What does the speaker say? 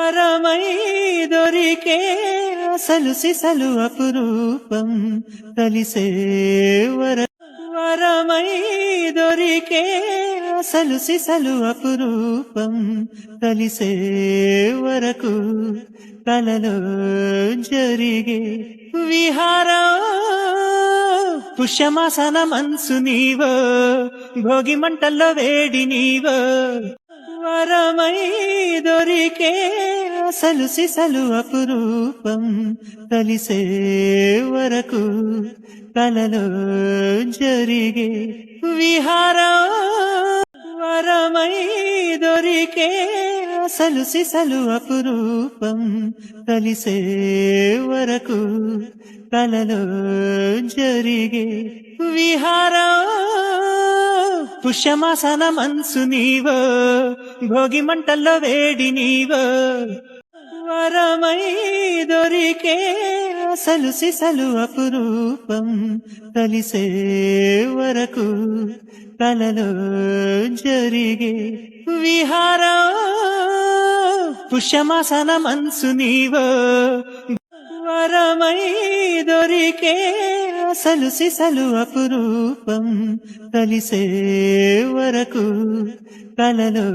వరమై దొరికే అసలు సిసలు అపురూపం కలిసే వరమై దొరికే అసలు సిసలు అపురూపం కలిసే వరకు కలలో జరిగే విహారం పుష్యమాసన మనసు నీవో భోగి మంటల్లో వేడి నీవో వరమై దొరికే అసలు సిసలు అపురూపం కలిసే వరకు కలలో జరిగే విహారం వరమై దొరికే అసలు సిసలు అపురూపం కలిసే వరకు కలలో జరిగే విహారం పుష్యమాసన మనసు నీవో భోగి మంటల్లో వేడి నీవో వరమై దొరికే అసలు సిసలు అపురూపం కలిసే వరకు కలలో జరిగే విహారం పుష్యమాసన మనసు నీవో వరమై దొరికే అసలు సిసలు అపురూపం కలిసే వరకు కలలో